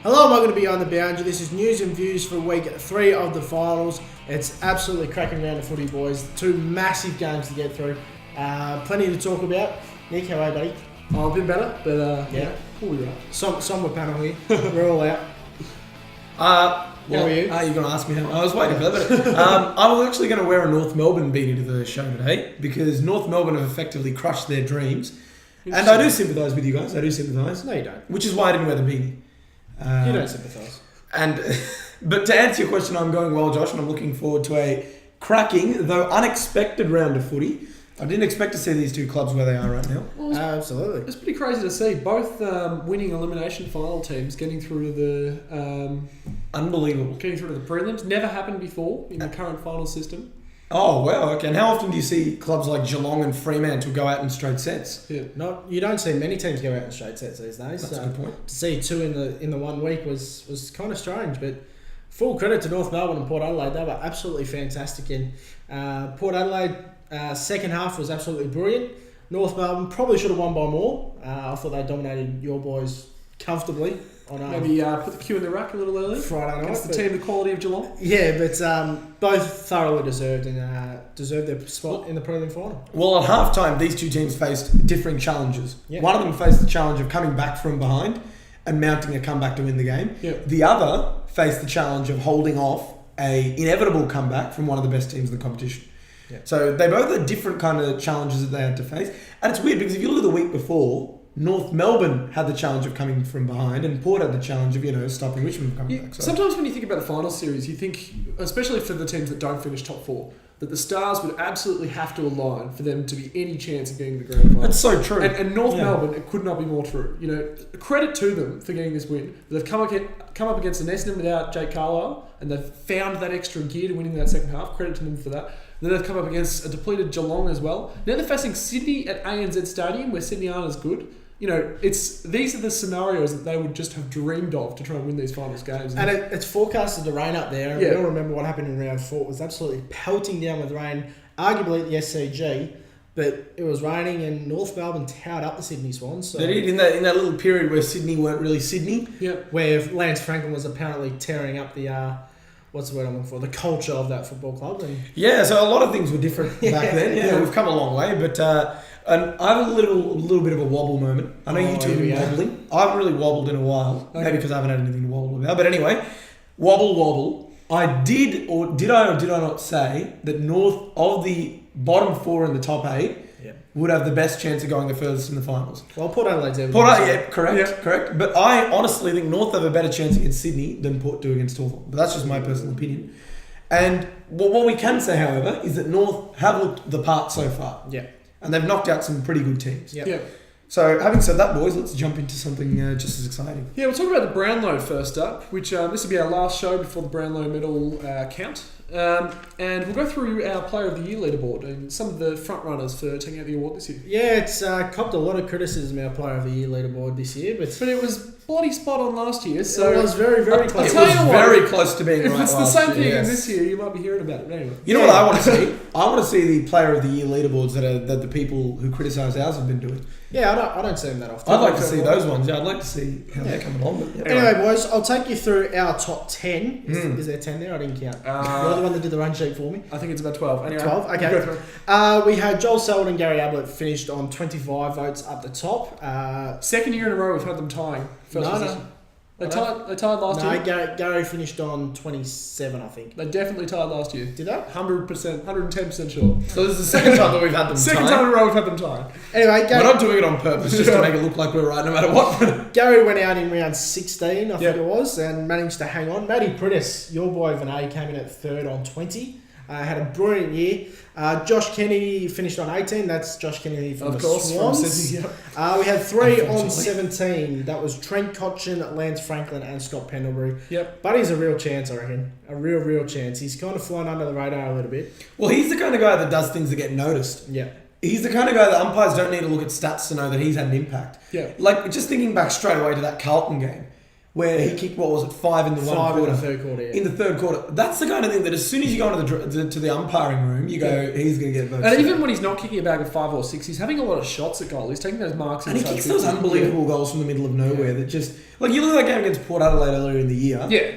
Hello, welcome to Beyond the Boundary. This is news and views for week 3 of the finals. It's absolutely cracking round of footy, boys. 2 massive games to get through. Plenty to talk about. Nick, how are you, buddy? Oh, a bit better, but yeah, we'll be right. Somber panel here. We're all out. How are you? You're going to ask me how I was waiting for that. But, I was actually going to wear a North Melbourne beanie to the show today because North Melbourne have effectively crushed their dreams. And I do sympathise with you guys. I do sympathise. No, you don't. Which is why I didn't wear the beanie. You don't sympathise. But to answer your question, I'm going well, Josh, and I'm looking forward to a cracking, though unexpected round of footy. I didn't expect to see these two clubs where they are right now. Well, absolutely. It's pretty crazy to see both winning elimination final teams getting through to the Unbelievable. getting through to the prelims. Never happened before in the current final system. Oh, wow, okay. And how often do you see clubs like Geelong and Fremantle go out in straight sets? Yeah. You don't see many teams go out in straight sets these days. That's a good point. To see 2 in the 1 week was kind of strange, but full credit to North Melbourne and Port Adelaide. They were absolutely fantastic. And Port Adelaide second half was absolutely brilliant. North Melbourne probably should have won by more. I thought they dominated your boys comfortably. On Maybe put the cue in the rack a little early. Friday night. Against the team the quality of Geelong. Yeah, but both thoroughly deserved and deserved their spot in the prelim final. Well, at halftime, these two teams faced differing challenges. Yeah. One of them faced the challenge of coming back from behind and mounting a comeback to win the game. Yeah. The other faced the challenge of holding off a inevitable comeback from one of the best teams in the competition. Yeah. So they both had different kind of challenges that they had to face. And it's weird because if you look at the week before, North Melbourne had the challenge of coming from behind and Port had the challenge of, stopping Richmond from coming back. So. Sometimes when you think about the final series, you think, especially for the teams that don't finish top 4, that the stars would absolutely have to align for them to be any chance of getting to the grand final. That's so true. And North Melbourne, it could not be more true. Credit to them for getting this win. They've come up against an Essendon without Jake Carlisle, and they've found that extra gear to winning that second half. Credit to them for that. Then they've come up against a depleted Geelong as well. Now they're facing Sydney at ANZ Stadium, where Sydney aren't as good. These are the scenarios that they would just have dreamed of to try and win these finals games. And it's forecasted to rain up there. And Yeah. we all remember what happened in round 4. It was absolutely pelting down with rain, arguably at the SCG. But it was raining and North Melbourne towered up the Sydney Swans. So They did in that little period where Sydney weren't really Sydney. Yeah. where Lance Franklin was apparently tearing up the, what's the word I'm looking for? The culture of that football club. And Yeah, so a lot of things were different back then. Yeah, Yeah. we've come a long way, but and I have a little bit of a wobble moment. I know you two have here we been go. wobbling. I haven't really wobbled in a while, Okay. maybe because I haven't had anything to wobble about. But anyway, wobble. I did or did I not say that North of the bottom 4 in the top 8 would have the best chance of going the furthest in the finals? well, Port Adelaide's there. Correct. But I honestly think North have a better chance against Sydney than Port do against Hawthorn. But that's just my personal opinion. And what we can say, however, is that North have looked the part so far. Yeah. And they've knocked out some pretty good teams. Yep. Yeah. So, having said that, boys, let's jump into something just as exciting. Yeah, we'll talk about the Brownlow first up, which this will be our last show before the Brownlow Medal count. And we'll go through our Player of the Year leaderboard and some of the front runners for taking out the award this year. Yeah, it's copped a lot of criticism, our Player of the Year leaderboard this year. But It was bloody spot on last year, so it was very, very close. It tell was you what, very close to being if right it's the last same year, thing yes. in this year, you might be hearing about it. But anyway. You know what I want to see? I want to see the Player of the Year leaderboards that the people who criticise ours have been doing. Yeah, I don't see them that often. I'd like to see those ones. Yeah, I'd like to see how they're coming along. But yeah. Anyway, boys, I'll take you through our top 10. Is there 10 there? I didn't count. You're the one that did the run sheet for me. I think it's about 12. Anyway, 12, we'll go okay. through. We had Joel Selwood and Gary Ablett finished on 25 votes up the top. Second year in a row we've had them tying. First position. They tied last year. Gary finished on 27, I think. They definitely tied last year. Did they? 100%, 110% sure. So this is the second time that we've had them Second tie. time in a row we've had them tied. Anyway, We're not doing it on purpose, just to make it look like we're right no matter what. Gary went out in round 16, I think Yep. it was, and managed to hang on. Matty Prittis, your boy Vinay, came in at 3rd on 20. Had a brilliant year. Josh Kennedy finished on 18. That's Josh Kennedy from Of the course, from Swans. Sydney. Yep. We had 3 on Unfortunately. 17. That was Trent Cotchin, Lance Franklin, and Scott Pendlebury. Yep. Buddy's a real chance, I reckon. A real chance. He's kind of flown under the radar a little bit. Well, he's the kind of guy that does things that get noticed. Yeah. He's the kind of guy that umpires don't need to look at stats to know that he's had an impact. Yeah. Like, just thinking back straight away to that Carlton game, where he kicked, what was it, 5 in the one Five quarter. in the third quarter. Yeah. In the third quarter. That's the kind of thing that as soon as you go into to the umpiring room, you go, he's going to get votes. And even when he's not kicking a bag of 5 or 6, he's having a lot of shots at goal. He's taking those marks. And he kicks those unbelievable goals from the middle of nowhere that just... Like, you look at that game against Port Adelaide earlier in the year. Yeah.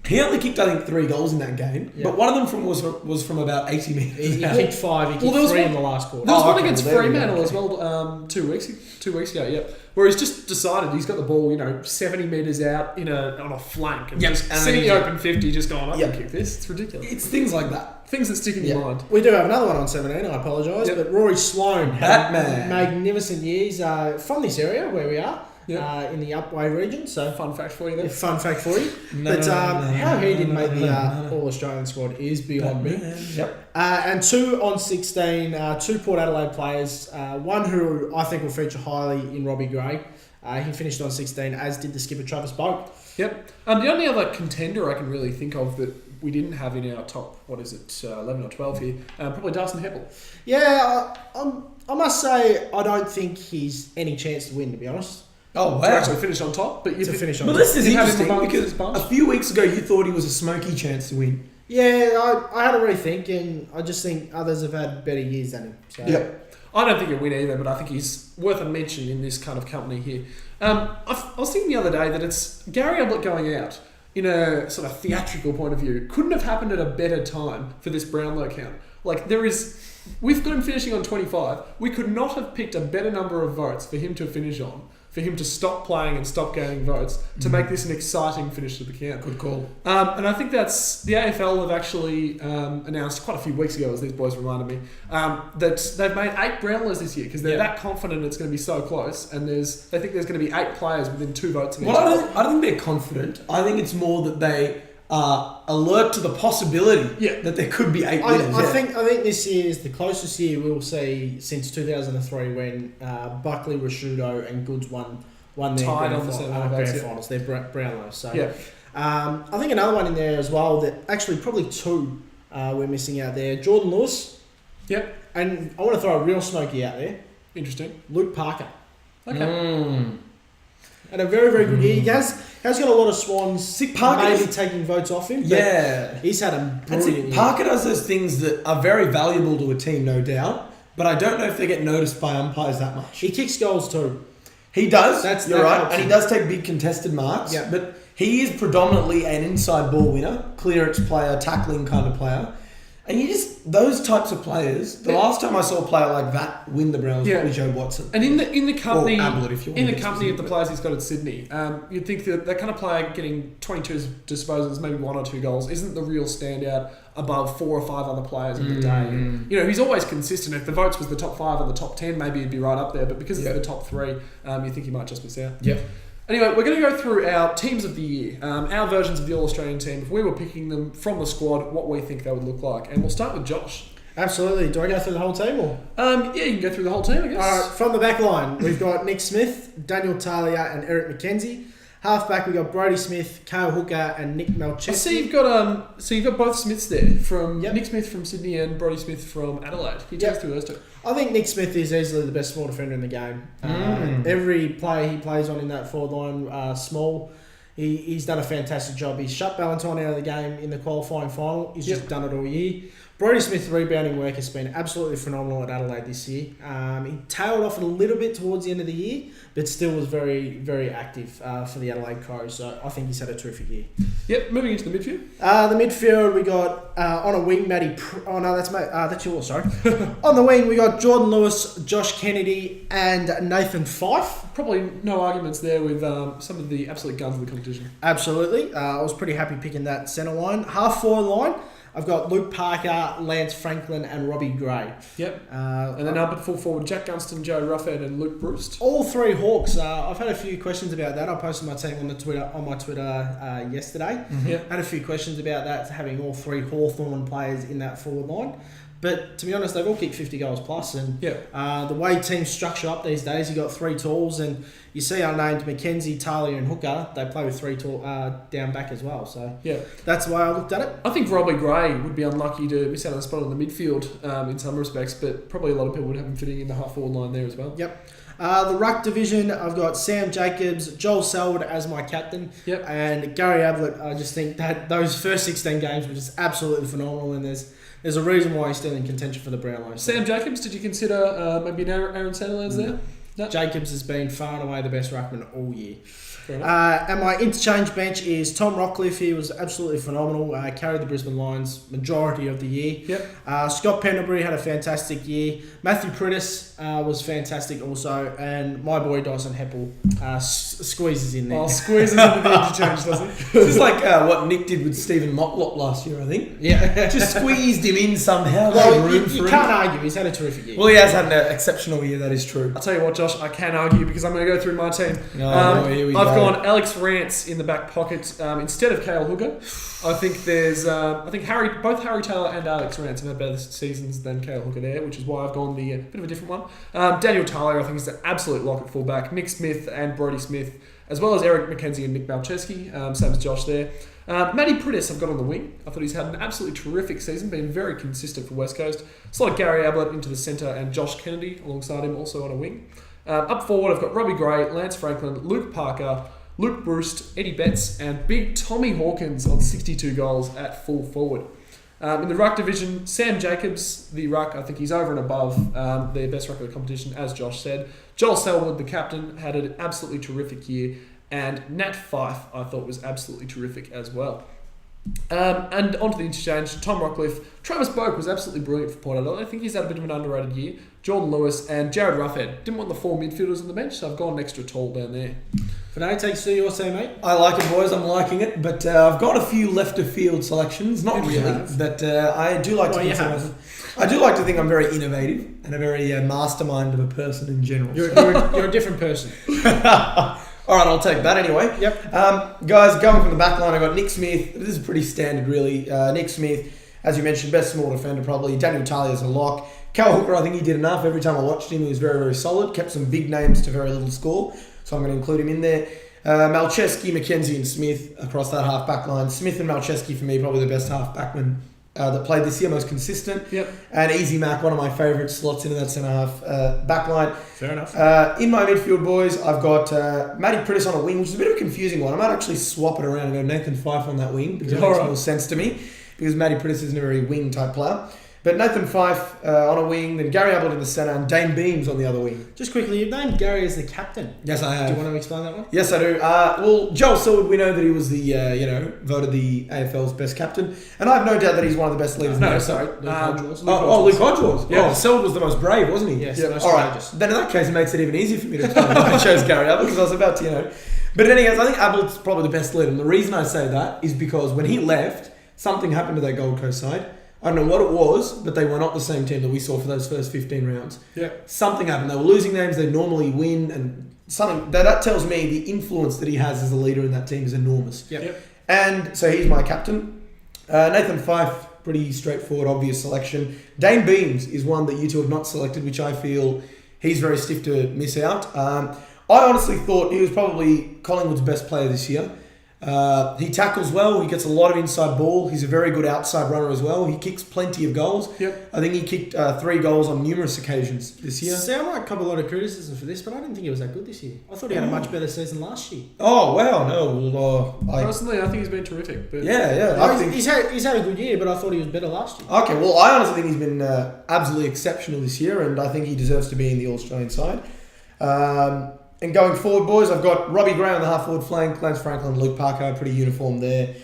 He only kicked, I think, 3 goals in that game. Yeah. But one of them was from about 80 metres. He kicked 5, he kicked 3 in the last quarter. There was one okay, against well, there we go. Fremantle as well 2 weeks ago, yep. Where he's just decided he's got the ball, 70 metres out on a flank and just sitting the open 50, just going, I can kick this. It's ridiculous. It's things like that. Things that stick in your mind. We do have another one on 17, I apologise, but Rory Sloane had Batman. magnificent years from this area where we are. Yeah. In the Upway region. So Fun fact for you there. Fun fact for you. How he didn't make the All-Australian squad is beyond me. Yep. And 2 on 16, 2 Port Adelaide players. One who I think will feature highly in Robbie Gray. He finished on 16, as did the skipper Travis Boak. Yep. The only other contender I can really think of that we didn't have in our top, 11 or 12 here, probably Darcy Heppel. Yeah, I must say I don't think he's any chance to win, to be honest. Oh, wow. To actually finish on top. But finish on But top. this is You have him interesting amongst because his bunch? a few weeks ago you thought he was a smoky chance to win. Yeah, I had a rethink, and I just think others have had better years than him. So. Yep. I don't think he'll win either, but I think he's worth a mention in this kind of company here. I was thinking the other day that it's Gary Ablett going out in a sort of theatrical point of view. Couldn't have happened at a better time for this Brownlow count. Like, we've got him finishing on 25. We could not have picked a better number of votes for him to finish on, for him to stop playing and stop gaining votes, to make this an exciting finish to the count. Good call. And I think that's... The AFL have actually announced quite a few weeks ago, as these boys reminded me, that they've made 8 Brownlows this year because they're that confident it's going to be so close, and they think there's going to be 8 players within 2 votes of each other. I don't think they're confident. I think it's more that they are alert to the possibility that there could be 8 winners. I think this year is the closest year we'll see since 2003 when Buckley, Rashudo and Goods won their grand finals, their Brownlows. So I think another one in there as well that actually probably 2 we're missing out there. Jordan Lewis. Yep. And I want to throw a real smoky out there. Interesting. Luke Parker. Okay. And a very, very good year. He has got a lot of Swans maybe taking votes off him. But he's had a brilliant year. Parker does those things that are very valuable to a team, no doubt. But I don't know if they get noticed by umpires that much. He kicks goals too. He does. You're right. And he does take big contested marks. Yeah. But he is predominantly an inside ball winner, clearance player, tackling kind of player. And those types of players, the last time I saw a player like that win the Browns was probably Joe Watson. And in the company, Ablett, if you want in the company of the players he's got at Sydney, you'd think that kind of player getting 22 disposals, maybe 1 or 2 goals, isn't the real standout above 4 or 5 other players of the day. And, he's always consistent. If the votes was the top 5 or the top 10, maybe he'd be right up there. But because it's the top 3, you think he might just miss out. Yeah. Anyway, we're going to go through our teams of the year, our versions of the All-Australian team. If we were picking them from the squad, what we think they would look like. And we'll start with Josh. Absolutely. Do I go through the whole team or? You can go through the whole team, I guess. All right, from the back line, we've got Nick Smith, Daniel Talia and Eric McKenzie. Halfback, we've got Brodie Smith, Kale Hooker and Nick Melchesky. I see you've got both Smiths there, from Nick Smith from Sydney and Brodie Smith from Adelaide. Can you take us through those 2? I think Nick Smith is easily the best small defender in the game. Every player he plays on in that forward line, small, he's done a fantastic job. He's shut Ballantyne out of the game in the qualifying final. He's just done it all year. Brodie Smith's rebounding work has been absolutely phenomenal at Adelaide this year. He tailed off a little bit towards the end of the year, but still was very, very active for the Adelaide Crows. So I think he's had a terrific year. Yep, moving into the midfield. The midfield, we got on a wing, that's yours, sorry. On the wing, we got Jordan Lewis, Josh Kennedy and Nathan Fyfe. Probably no arguments there with some of the absolute guns of the competition. Absolutely. I was pretty happy picking that centre line. Half forward line, I've got Luke Parker, Lance Franklin and Robbie Gray. Yep. And then up at full forward, Jack Gunston, Joe Ruffhead and Luke Bruce. All 3 Hawks. I've had a few questions about that. I posted my team on my Twitter yesterday. Had a few questions about that, having all 3 Hawthorn players in that forward line. But to be honest, they've all kicked 50 goals plus. And the way teams structure up these days, you've got 3 tools. And you see unnamed McKenzie, Talia and Hooker, they play with 3 tall down back as well. So that's the way I looked at it. I think Robbie Gray would be unlucky to miss out on a spot on the midfield in some respects, but probably a lot of people would have him fitting in the half forward line there as well. Yep. The ruck division, I've got Sam Jacobs, Joel Selwood as my captain, and Gary Ablett. I just think that those first 16 games were just absolutely phenomenal, and there's a reason why he's still in contention for the Brownlow. Sam Jacobs, did you consider maybe an Aaron Sandilands there? No. Jacobs has been far and away the best ruckman all year. And my interchange bench is Tom Rockcliffe. He was absolutely phenomenal. Carried the Brisbane Lions majority of the year. Scott Pendlebury had a fantastic year. Matthew Prittis was fantastic also. And my boy Dyson Heppel squeezes in there. Oh, squeezes into the interchange, doesn't he? This is like what Nick did with Stephen Motlop last year, I think. Yeah. Just squeezed him in somehow. Well, you can't argue. He's had a terrific year. Well, he has had an exceptional year, that is true. I'll tell you what, Josh, I can argue because I'm going to go through my team. Here we go. I've gone Alex Rance in the back pocket instead of Cale Hooker. I think both Harry Taylor and Alex Rance have had better seasons than Cale Hooker there, which is why I've gone the bit of a different one. Daniel Taylor, I think, is an absolute lock at fullback. Nick Smith and Brodie Smith, as well as Eric McKenzie and Nick Malcheski, same as Josh there. Matty Prittis I've got on the wing. I thought he's had an absolutely terrific season, been very consistent for West Coast. Slot Gary Ablett into the centre and Josh Kennedy alongside him, also on a wing. Up forward, I've got Robbie Gray, Lance Franklin, Luke Parker, Luke Bruce, Eddie Betts, and big Tommy Hawkins on 62 goals at full forward. In the ruck division, Sam Jacobs, the ruck, I think he's over and above the best ruck of the competition, as Josh said. Joel Selwood, the captain, had an absolutely terrific year. And Nat Fyfe, I thought, was absolutely terrific as well. And onto the interchange, Tom Rockcliffe. Travis Boak was absolutely brilliant for Port Adelaide. I think he's had a bit of an underrated year. Jordan Lewis and Jared Ruffhead. Didn't want the four midfielders on the bench, so I've gone extra tall down there. Vinay, takes to your team, mate. I like it, boys. I'm liking it. But I've got a few left of field selections. Not Maybe really. you have. But I do like I do like to think I'm very innovative and a very mastermind of a person in general. You're a different person. All right, I'll take that anyway. Yep. Guys, going from the back line, I've got Nick Smith. This is pretty standard, really. Nick Smith, as you mentioned, best small defender probably. Daniel Talia's a lock. Cal Hooker, I think he did enough. Every time I watched him, he was very, very solid. Kept some big names to very little score, so I'm going to include him in there. Malcheski, McKenzie and Smith across that half-back line. Smith and Malcheski, for me, probably the best half-backmen that played this year, most consistent. Yep. And Easy Mac, one of my favourite slots into that centre-half back line. Fair enough. In my midfield, boys, I've got Matty Prittis on a wing, which is a bit of a confusing one. I might actually swap it around and go Nathan Fyfe on that wing, because it makes more sense to me, because Matty Prittis isn't a very wing-type player. But Nathan Fyfe on a wing, then Gary Ablett in the centre, and Dane Beams on the other wing. Just quickly, you've named Gary as the captain. Yes, I have. Do you want to explain that one? Yes, I do. Well, Joel Selwood, we know that he was the, voted the AFL's best captain. And I have no doubt that he's one of the best leaders. No, sorry. Luke Hodgewell. Luke Hodgewell. Yeah. Oh, Selwood was the most brave, wasn't he? Yes, Yeah. most All courageous. right. Then in that case, it makes it even easier for me to I chose Gary Ablett, because I was about to, But anyways, I think Ablett's probably the best leader. And the reason I say that is because when he left, something happened to that Gold Coast side. I don't know what it was, but they were not the same team that we saw for those first 15 rounds. Yeah. Something happened. They were losing games they normally win, and something that tells me the influence that he has as a leader in that team is enormous. Yep. And so he's my captain. Nathan Fyfe, pretty straightforward, obvious selection. Dane Beams is one that you two have not selected, which I feel he's very stiff to miss out. I honestly thought he was probably Collingwood's best player this year. He tackles well. He gets a lot of inside ball. He's a very good outside runner as well. He kicks plenty of goals. Yep. I think he kicked 3 goals on numerous occasions this year. See, I might cover a lot of criticism for this, but I didn't think he was that good this year. I thought he had a much better season last year. Oh wow, no. Personally, I think he's been terrific. But I think He's had a good year, but I thought he was better last year. Okay, well, I honestly think he's been absolutely exceptional this year, and I think he deserves to be in the All-Australian side. And going forward, boys, I've got Robbie Gray on the half-forward flank, Lance Franklin, Luke Parker, pretty uniform there.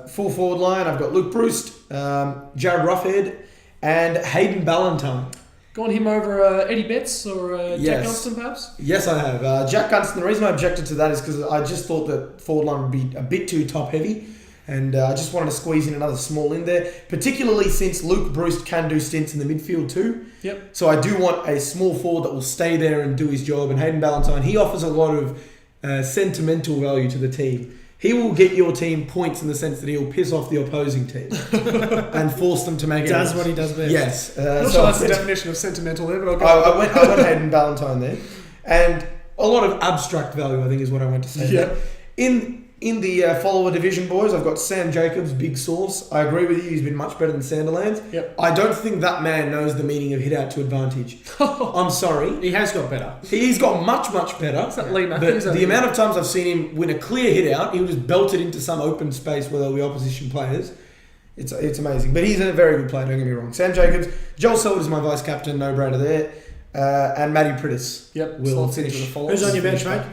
Full forward line, I've got Luke Bruce, Jared Ruffhead, and Hayden Ballantyne. Gone him over Eddie Betts or Jack Yes. Johnston, perhaps? Yes, I have. Jack Gunston, the reason I objected to that is because I just thought that forward line would be a bit too top-heavy. And I just wanted to squeeze in another small in there, particularly since Luke Bruce can do stints in the midfield too. Yep. So I do want a small forward that will stay there and do his job. And Hayden Ballantyne, he offers a lot of sentimental value to the team. He will get your team points in the sense that he'll piss off the opposing team and force them to make it. Does what he does best. Yes. Not sure that's the definition of sentimental there, but I'll go. I went Hayden Ballantyne there. And a lot of abstract value, I think, is what I went to say. Yeah. In In the follower division, boys, I've got Sam Jacobs, big source. I agree with you. He's been much better than Sanderlands. Yep. I don't think that man knows the meaning of hit out to advantage. I'm sorry. He has got better. He's got much, much better. It's that Lee But Matthews. the amount of times I've seen him win a clear hit out, he will just belt it into some open space where there'll be opposition players. It's amazing. But he's a very good player, don't get me wrong. Sam Jacobs, Joel Selwood is my vice captain, no brainer there. And Matty Prittis. Yep. Will Slots finish. into the follow. Who's on your bench, mate?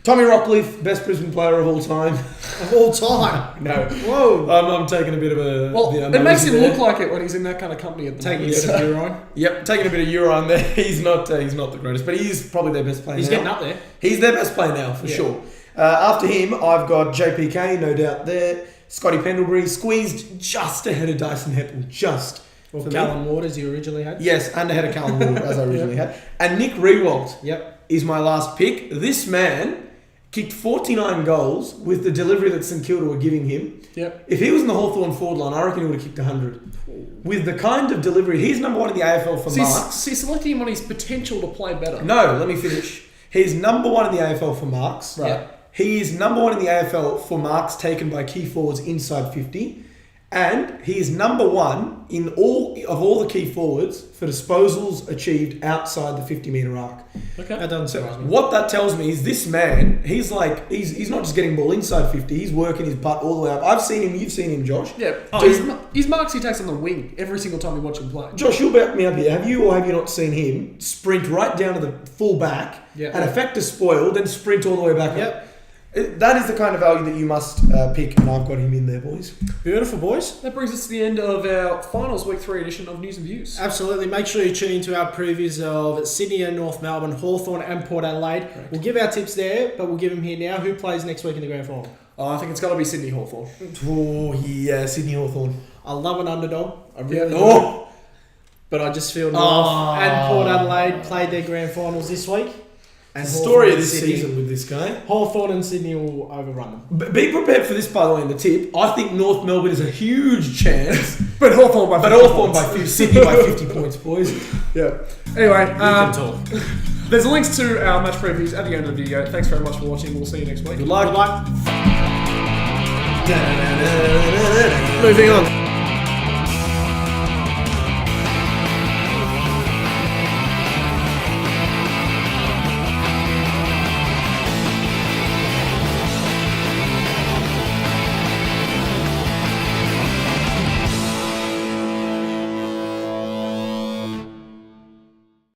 Tommy Rockcliffe, best Brisbane player of all time. Of all time. No. Whoa. I'm taking a bit of a... Well, the it makes him there. look like it when he's in that kind of company at the Taking a moment. bit of urine. Yep, taking a bit of urine there. He's not the greatest, but he is probably their best player He's now. getting up there. He's their best player now, for sure. After him, I've got JPK, no doubt there. Scotty Pendlebury, squeezed just ahead of Dyson Heppel. Just. Or for me. Callum Waters you originally had. Yes, and ahead of Callum Wood, as I originally had. And Nick Rewalt Yep. is my last pick. This man kicked 49 goals with the delivery that St Kilda were giving him. Yep. If he was in the Hawthorn forward line, I reckon he would have kicked 100. With the kind of delivery, he's number one in the AFL for marks. So you're selecting him on his potential to play better. No, let me finish. He's number one in the AFL for marks. Right. Yeah. He is number one in the AFL for marks taken by key forwards inside 50. And he is number one in all the key forwards for disposals achieved outside the 50-metre arc. Okay. That doesn't So surprise me. what that tells me is this man, he's not just getting ball inside 50, he's working his butt all the way up. I've seen him, you've seen him, Josh. Yeah. Dude. His marks he takes on the wing every single time we watch him play. Josh, you'll back me up here. Have you or have you not seen him sprint right down to the full back Yeah. and effect a spoil, then sprint all the way back Yep. up? That is the kind of value that you must pick, and I've got him in there, boys. Beautiful, boys. That brings us to the end of our finals week 3 edition of News and Views. Absolutely. Make sure you tune into our previews of Sydney and North Melbourne, Hawthorn and Port Adelaide. Correct. We'll give our tips there, but we'll give them here now. Who plays next week in the grand final? I think it's got to be Sydney Hawthorn. Oh, yeah, Sydney Hawthorn. I love an underdog. I really do. Oh! But I just feel North Oh. and Port Adelaide played their grand finals this week. And The story of Hawthorn this and Sydney- season with this guy. Hawthorn and Sydney will overrun them. Be prepared for this, by the way, in the tip. I think North Melbourne is a huge chance, But Hawthorn by 50 but Hawthorn points. by 50, Sydney by 50 points, boys. Yeah. Anyway, You can talk. there's links to our match previews at the end of the video. Thanks very much for watching. We'll see you next week. Good luck. Good luck. Moving on.